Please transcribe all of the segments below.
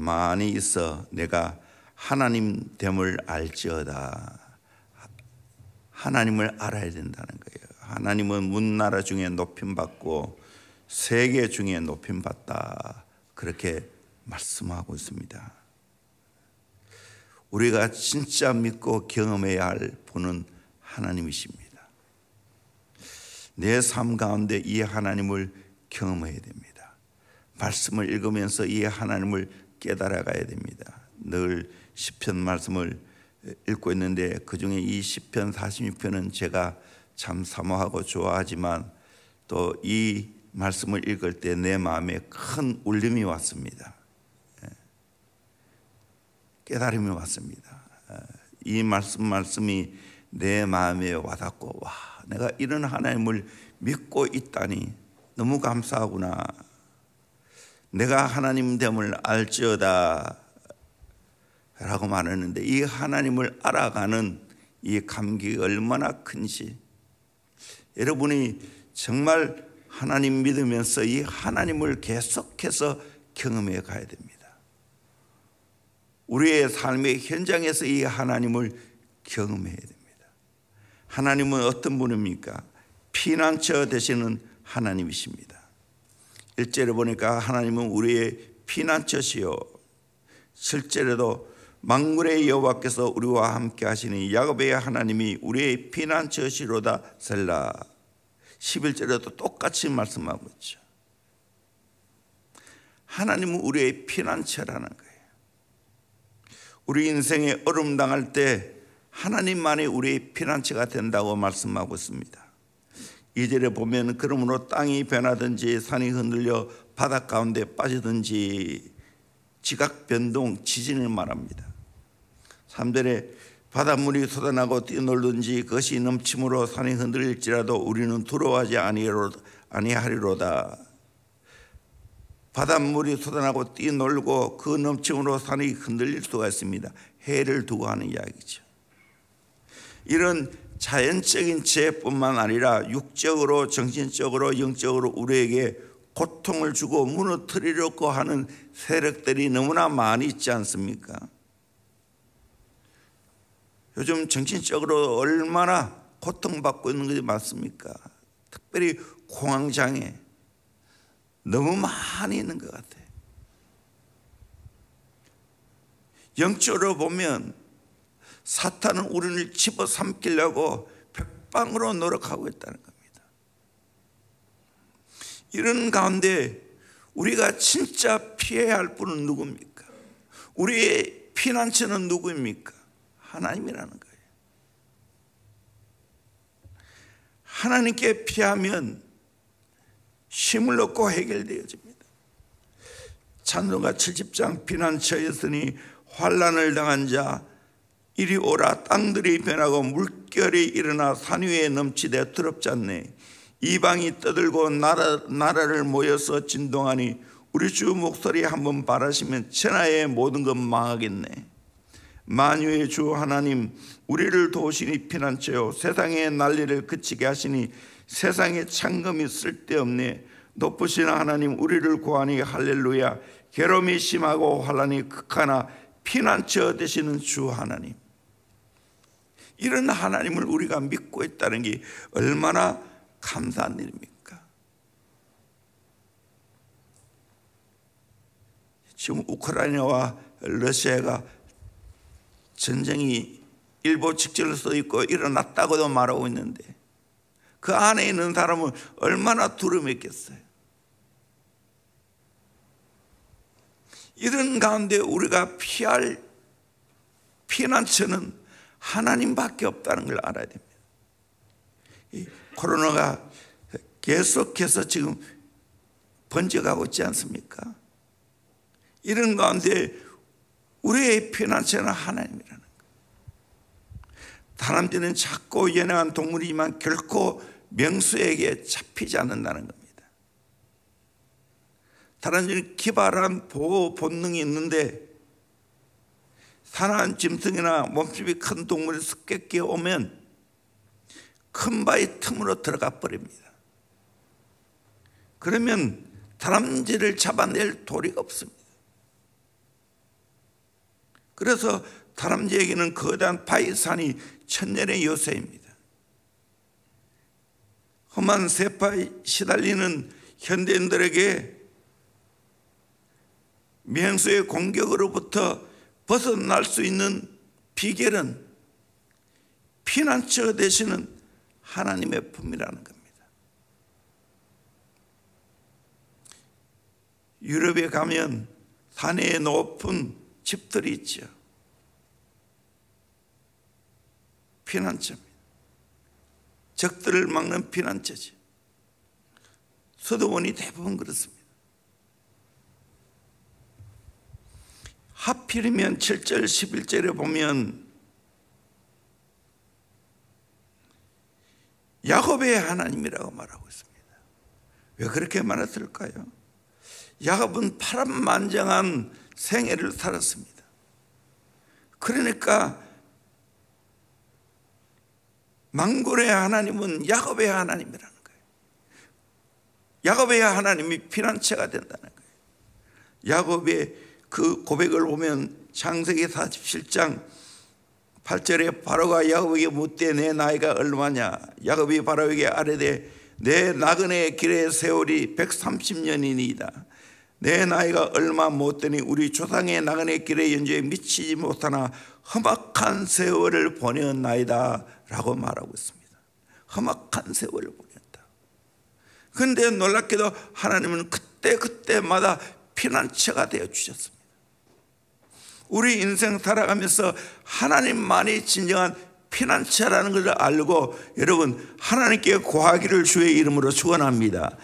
가만히 있어 내가 하나님 됨을 알지어다. 하나님을 알아야 된다는 거예요. 하나님은 문나라 중에 높임받고 세계 중에 높임받다, 그렇게 말씀하고 있습니다. 우리가 진짜 믿고 경험해야 할 분은 하나님이십니다. 내 삶 가운데 이 하나님을 경험해야 됩니다. 말씀을 읽으면서 이 하나님을 깨달아가야 됩니다. 늘 시편 말씀을 읽고 있는데 그중에 이 시편 46편은 제가 참 사모하고 좋아하지만 또 이 말씀을 읽을 때 내 마음에 큰 울림이 왔습니다. 깨달음이 왔습니다. 이 말씀이 내 마음에 와닿고, 와, 내가 이런 하나님을 믿고 있다니 너무 감사하구나. 내가 하나님 됨을 알지어다 라고 말하는데, 이 하나님을 알아가는 이 감격이 얼마나 큰지, 여러분이 정말 하나님 믿으면서 이 하나님을 계속해서 경험해 가야 됩니다. 우리의 삶의 현장에서 이 하나님을 경험해야 됩니다. 하나님은 어떤 분입니까? 피난처 되시는 하나님이십니다. 1절에 보니까 하나님은 우리의 피난처시요, 실제로도 만군의 여호와께서 우리와 함께 하시니 야곱의 하나님이 우리의 피난처시로다 셀라. 11절에도 똑같이 말씀하고 있죠. 하나님은 우리의 피난처라는 거예요. 우리 인생에 어려움 당할 때 하나님만이 우리의 피난처가 된다고 말씀하고 있습니다. 2절에 보면 그러므로 땅이 변하든지 산이 흔들려 바닷 가운데 빠지든지, 지각 변동, 지진을 말합니다. 3절에 바닷물이 쏟아나고 뛰놀든지 그것이 넘침으로 산이 흔들릴지라도 우리는 두려워하지 아니하리로다. 바닷물이 쏟아나고 뛰놀고 그 넘침으로 산이 흔들릴 수가 있습니다. 해를 두고 하는 이야기죠. 이런 자연적인 재해뿐만 아니라 육적으로, 정신적으로, 영적으로 우리에게 고통을 주고 무너뜨리려고 하는 세력들이 너무나 많이 있지 않습니까? 요즘 정신적으로 얼마나 고통받고 있는 것이 많습니까? 특별히 공황장애 너무 많이 있는 것 같아요. 영적으로 보면 사탄은 우리를 집어삼키려고 백방으로 노력하고 있다는 겁니다. 이런 가운데 우리가 진짜 피해야 할 분은 누굽니까? 우리의 피난처는 누구입니까? 하나님이라는 거예요. 하나님께 피하면 힘을 얻고 해결되어집니다. 찬송가 70장 피난처였으니 환난을 당한 자 이리 오라. 땅들이 변하고 물결이 일어나 산 위에 넘치되 두렵지 않네. 이방이 떠들고 나라를 모여서 진동하니 우리 주 목소리 한번 바라시면 천하의 모든 것 망하겠네. 만유의 주 하나님, 우리를 도우시니 피난처요, 세상의 난리를 그치게 하시니 세상의 창검이 쓸데없네. 높으신 하나님, 우리를 구하니 할렐루야. 괴로움이 심하고 환난이 극하나 피난처 되시는 주 하나님, 이런 하나님을 우리가 믿고 있다는 게 얼마나 감사한 일입니까? 지금 우크라이나와 러시아가 전쟁이 일보 직전으로 써 있고 일어났다고도 말하고 있는데 그 안에 있는 사람은 얼마나 두려움했겠어요. 이런 가운데 우리가 피할 피난처는 하나님밖에 없다는 걸 알아야 됩니다. 이 코로나가 계속해서 지금 번져가고 있지 않습니까? 이런 가운데 우리의 피난처는 하나님이라는 거예요. 사람들은 작고 연약한 동물이지만 결코 명수에게 잡히지 않는다는 겁니다. 사람들은 기발한 보호 본능이 있는데 사나운 짐승이나 몸집이 큰 동물이 습격해 오면 큰 바위 틈으로 들어가 버립니다. 그러면 다람쥐를 잡아낼 도리가 없습니다. 그래서 다람쥐에게는 거대한 바위산이 천년의 요새입니다. 험한 세파에 시달리는 현대인들에게 맹수의 공격으로부터 벗어날 수 있는 비결은 피난처 되시는 하나님의 품이라는 겁니다. 유럽에 가면 산에 높은 집들이 있죠. 피난처입니다. 적들을 막는 피난처죠. 서도원이 대부분 그렇습니다. 하필이면 7절 11절에 보면 야곱의 하나님이라고 말하고 있습니다. 왜 그렇게 말했을까요? 야곱은 파란만장한 생애를 살았습니다. 그러니까 만군의 하나님은 야곱의 하나님이라는 거예요. 야곱의 하나님이 피난처가 된다는 거예요. 야곱의 그 고백을 보면 창세기 47장 8절에 바로가 야곱에게 묻되 내 나이가 얼마냐? 야곱이 바로에게 아뢰되 내 나그네의 길의 세월이 130년이니이다. 내 나이가 얼마 못되니 우리 조상의 나그네 길의 연주에 미치지 못하나 험악한 세월을 보내었나이다 라고 말하고 있습니다. 험악한 세월을 보냈다. 그런데 놀랍게도 하나님은 그때마다 피난처가 되어 주셨습니다. 우리 인생 살아가면서 하나님만이 진정한 피난처라는 것을 알고 여러분 하나님께 구하기를 주의 이름으로 축원합니다.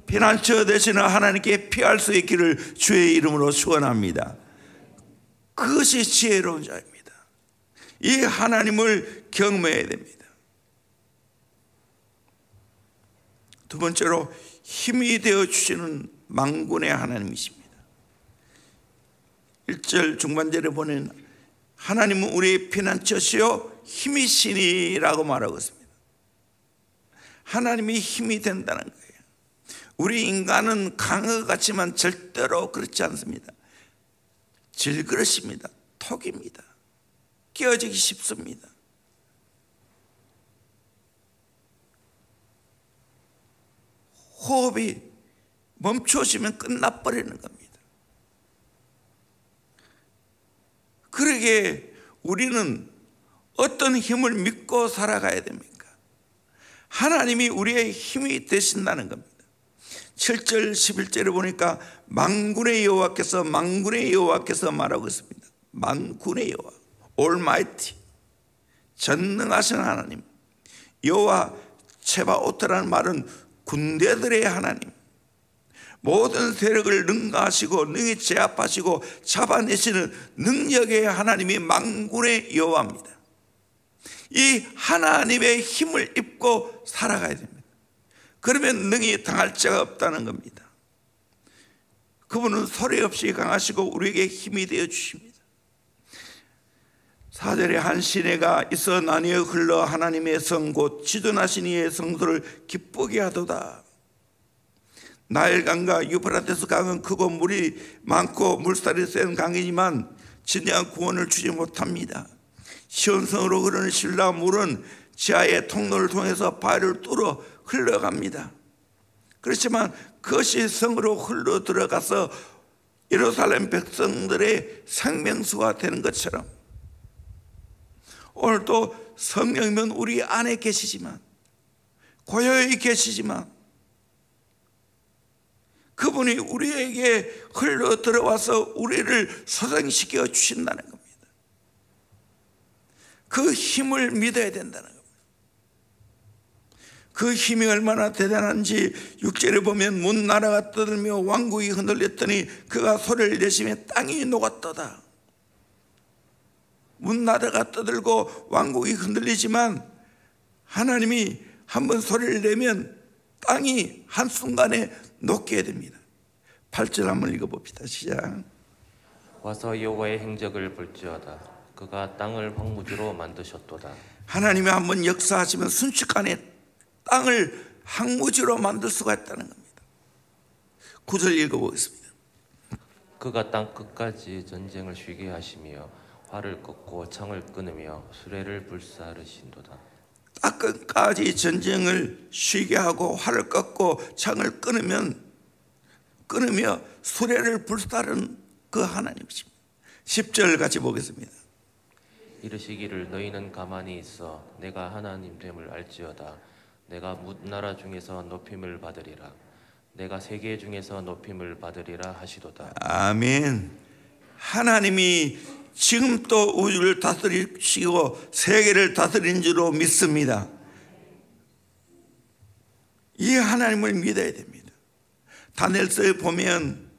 피난처 되시는 하나님께 피할 수 있기를 주의 이름으로 축원합니다. 그것이 지혜로운 자입니다. 이 하나님을 경외해야 됩니다. 두 번째로 힘이 되어 주시는 만군의 하나님이십니다. 1절 중반절에 보면 하나님은 우리의 피난처시요 힘이시니라고 말하고 있습니다. 하나님이 힘이 된다는 거예요. 우리 인간은 강어 같지만 절대로 그렇지 않습니다. 질그릇입니다. 톡입니다. 끼어지기 쉽습니다. 호흡이 멈춰지면 끝나버리는 겁니다. 그러기에 우리는 어떤 힘을 믿고 살아가야 됩니까? 하나님이 우리의 힘이 되신다는 겁니다. 7절 11절에 보니까 만군의 여호와께서 말하고 있습니다. 만군의 여호와 Almighty 전능하신 하나님. 여호와 체바오트라는 말은 군대들의 하나님, 모든 세력을 능가하시고 능히 제압하시고 잡아내시는 능력의 하나님이 만군의 여호와입니다. 이 하나님의 힘을 입고 살아가야 됩니다. 그러면 능히 당할 자가 없다는 겁니다. 그분은 소리 없이 강하시고 우리에게 힘이 되어 주십니다. 4절에 한 시내가 있어 나뉘어 흘러 하나님의 성 곧 지존하신 이의 성소를 기쁘게 하도다. 나일강과 유프라테스 강은 크고 물이 많고 물살이 센 강이지만 진정한 구원을 주지 못합니다. 시온성으로 흐르는 신라 물은 지하의 통로를 통해서 바위를 뚫어 흘러갑니다. 그렇지만 그것이 성으로 흘러 들어가서 예루살렘 백성들의 생명수가 되는 것처럼 오늘도 성령이면 우리 안에 계시지만 고요히 계시지만 그분이 우리에게 흘러 들어와서 우리를 소생시켜 주신다는 겁니다. 그 힘을 믿어야 된다는 겁니다. 그 힘이 얼마나 대단한지 6절에 보면 문 나라가 떠들며 왕국이 흔들렸더니 그가 소리를 내시며 땅이 녹았도다. 문 나라가 떠들고 왕국이 흔들리지만 하나님이 한번 소리를 내면 땅이 한순간에 녹게 됩니다. 8절 한번 읽어봅시다. 시작. 와서 여호와의 행적을 볼지어다. 그가 땅을 황무지로 만드셨도다. 하나님이 한번 역사하시면 순식간에 땅을 황무지로 만들 수가 있다는 겁니다. 9절 읽어보겠습니다. 그가 땅 끝까지 전쟁을 쉬게 하시며 활을 꺾고 창을 끊으며 수레를 불사르신도다. 끝까지 전쟁을 쉬게 하고 활을 꺾고 창을 끊으며 수레를 불사르는 그 하나님이십니다. 10절 같이 보겠습니다. 이르시기를 너희는 가만히 있어 내가 하나님 됨을 알지어다. 내가 뭇나라 중에서 높임을 받으리라. 내가 세계 중에서 높임을 받으리라 하시도다. 아멘. 하나님이 지금 또 우주를 다스리시고 세계를 다스리는 줄로 믿습니다. 이 하나님을 믿어야 됩니다. 다니엘서에 보면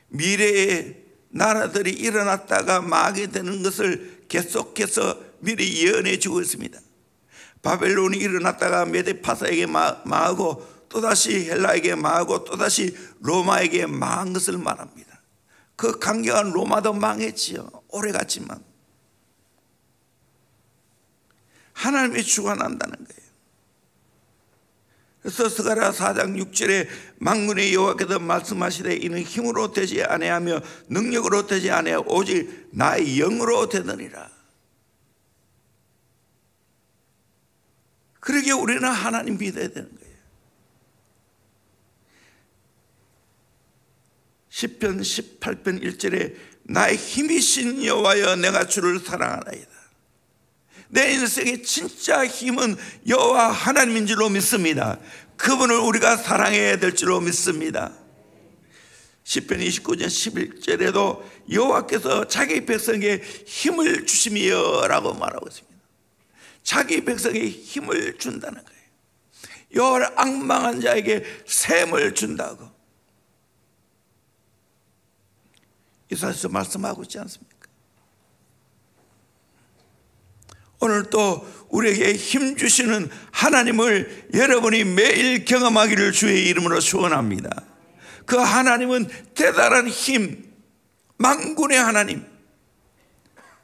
미래에 나라들이 일어났다가 망하게 되는 것을 계속해서 미리 예언해 주고 있습니다. 바벨론이 일어났다가 메데파사에게 망하고 또다시 헬라에게 망하고 또다시 로마에게 망한 것을 말합니다. 그 강경한 로마도 망했지요. 오래갔지만 하나님이 주관한다는 거예요. 그래서 스가랴 4장 6절에 만군의 여호와께서 말씀하시되 이는 힘으로 되지 아니하며 능력으로 되지 아니하여 오직 나의 영으로 되느니라. 그러기에 우리는 하나님 믿어야 되는 거예요. 시편 18편 1절에 나의 힘이신 여호와여 내가 주를 사랑하나이다. 내 인생의 진짜 힘은 여호와 하나님인 줄로 믿습니다. 그분을 우리가 사랑해야 될 줄로 믿습니다. 시편 29편 11절에도 여호와께서 자기 백성에게 힘을 주시며 라고 말하고 있습니다. 자기 백성에게 힘을 준다는 거예요. 여호와를 앙망한 자에게 샘을 준다고 이사야서 말씀하고 있지 않습니까? 오늘 또 우리에게 힘 주시는 하나님을 여러분이 매일 경험하기를 주의 이름으로 축원합니다. 그 하나님은 대단한 힘, 만군의 하나님,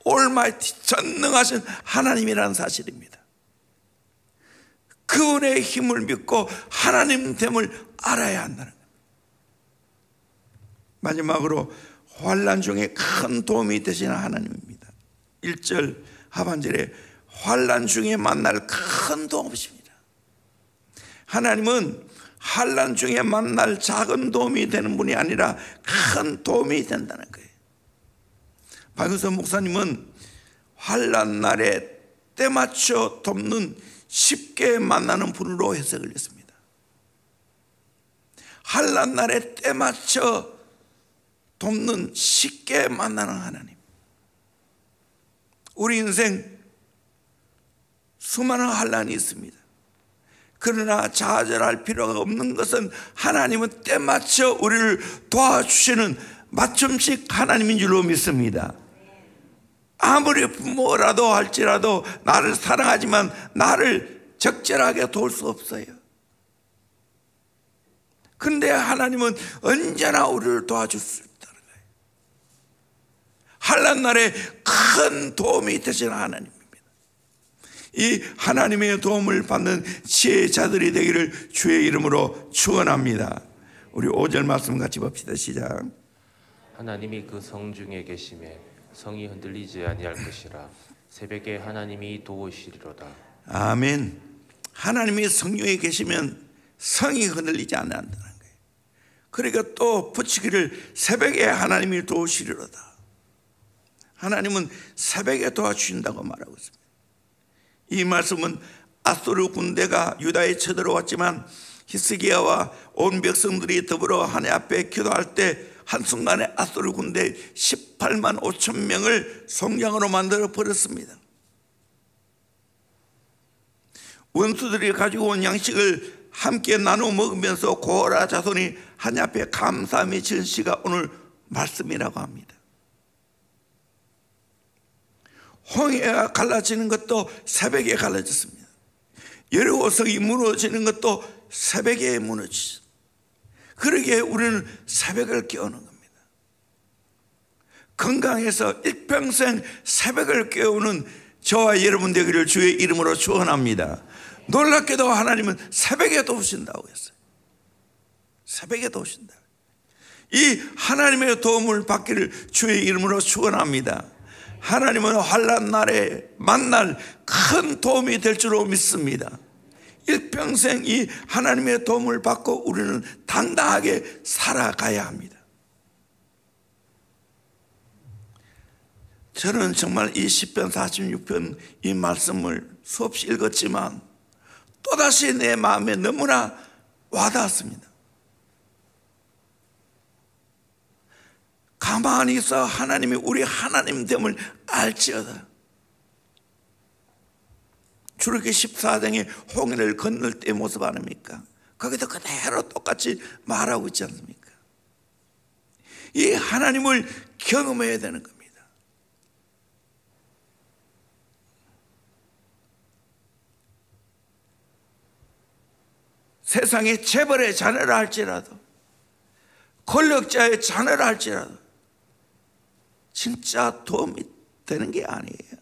올마이티 전능하신 하나님이라는 사실입니다. 그분의 힘을 믿고 하나님 됨을 알아야 한다는 겁니다. 마지막으로 환난 중에 큰 도움이 되시는 하나님입니다. 1절 하반절에 환난 중에 만날 큰 도움이십니다. 하나님은 환난 중에 만날 작은 도움이 되는 분이 아니라 큰 도움이 된다는 거예요. 박윤선 목사님은 환난 날에 때맞춰 돕는 쉽게 만나는 분으로 해석을 했습니다. 환난 날에 때맞춰 돕는 쉽게 만나는 하나님. 우리 인생 수많은 환난이 있습니다. 그러나 좌절할 필요가 없는 것은 하나님은 때맞춰 우리를 도와주시는 맞춤식 하나님인 줄로 믿습니다. 아무리 뭐라도 할지라도 나를 사랑하지만 나를 적절하게 도울 수 없어요. 그런데 하나님은 언제나 우리를 도와줄 수 있다는 거예요. 환난 날에 큰 도움이 되시는 하나님입니다. 이 하나님의 도움을 받는 지혜자들이 되기를 주의 이름으로 축원합니다. 우리 5절 말씀 같이 봅시다. 시작. 하나님이 그 성 중에 계심에 성이 흔들리지 아니할 것이라. 새벽에 하나님이 도우시리로다. 아멘. 하나님이 성령에 계시면 성이 흔들리지 않는다는 거예요. 그러니까 또 붙이기를 새벽에 하나님이 도우시리로다. 하나님은 새벽에 도와주신다고 말하고 있습니다. 이 말씀은 아수르 군대가 유다에 쳐들어왔지만 히스기야와 온 백성들이 더불어 하나님 앞에 기도할 때 한순간에 아수르 군대 18만 5천 명을 송장으로 만들어 버렸습니다. 원수들이 가지고 온 양식을 함께 나눠 먹으면서 고라 자손이 하나님 앞에 감사함이 지은 시가 오늘 말씀이라고 합니다. 홍해가 갈라지는 것도 새벽에 갈라졌습니다. 여리고성이 무너지는 것도 새벽에 무너지죠. 그러기에 우리는 새벽을 깨우는 겁니다. 건강해서 일평생 새벽을 깨우는 저와 여러분 되기를 주의 이름으로 축원합니다. 놀랍게도 하나님은 새벽에 도우신다고 했어요. 새벽에 도우신다. 이 하나님의 도움을 받기를 주의 이름으로 축원합니다. 하나님은 환난 날에 만날 큰 도움이 될 줄로 믿습니다. 일평생 이 하나님의 도움을 받고 우리는 당당하게 살아가야 합니다. 저는 정말 이 시편 46편 이 말씀을 수없이 읽었지만 또다시 내 마음에 너무나 와닿았습니다. 가만히 있어 하나님이 우리 하나님됨을 알지어다. 출애굽기 14장에 홍해를 건널 때의 모습 아닙니까? 거기도 그대로 똑같이 말하고 있지 않습니까? 이 하나님을 경험해야 되는 겁니다. 세상의 재벌의 자녀라 할지라도, 권력자의 자녀라 할지라도 진짜 도움이 되는 게 아니에요.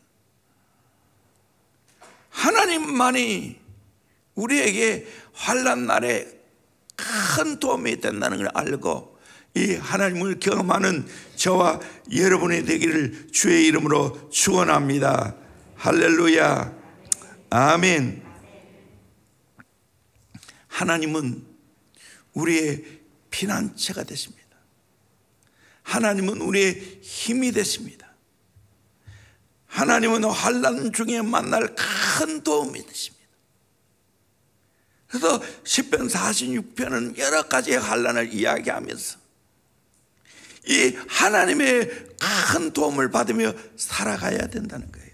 하나님만이 우리에게 환난 날에 큰 도움이 된다는 걸 알고 이 하나님을 경험하는 저와 여러분이 되기를 주의 이름으로 축원합니다. 할렐루야. 아멘. 하나님은 우리의 피난처가 되십니다. 하나님은 우리의 힘이 되십니다. 하나님은 환난 중에 만날 큰 도움이 되십니다. 그래서 시편 46편은 여러 가지의 환난을 이야기하면서 이 하나님의 큰 도움을 받으며 살아가야 된다는 거예요.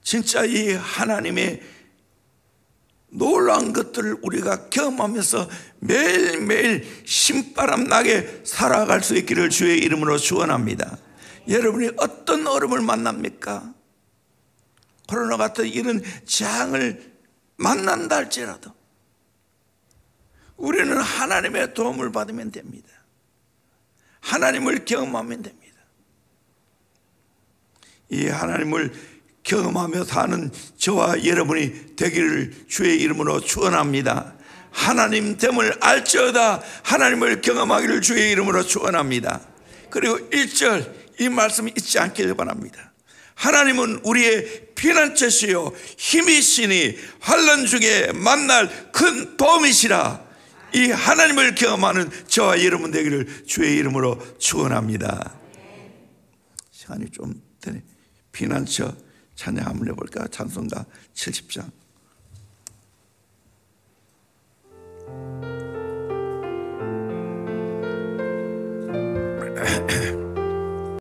진짜 이 하나님의 놀라운 것들을 우리가 경험하면서 매일매일 신바람 나게 살아갈 수 있기를 주의 이름으로 축원합니다. 여러분이 어떤 어려움을 만납니까? 코로나 같은 이런 재앙을 만난다 할지라도 우리는 하나님의 도움을 받으면 됩니다. 하나님을 경험하면 됩니다. 이 하나님을 경험하며 사는 저와 여러분이 되기를 주의 이름으로 축원합니다. 하나님됨을 알지어다. 하나님을 경험하기를 주의 이름으로 축원합니다. 그리고 1절 이 말씀 잊지 않기를 바랍니다. 하나님은 우리의 피난처시요 힘이시니 환난 중에 만날 큰 도움이시라. 이 하나님을 경험하는 저와 여러분 되기를 주의 이름으로 축원합니다. 시간이 좀 되네. 피난처 찬양 한번 해볼까? 찬송가 70장.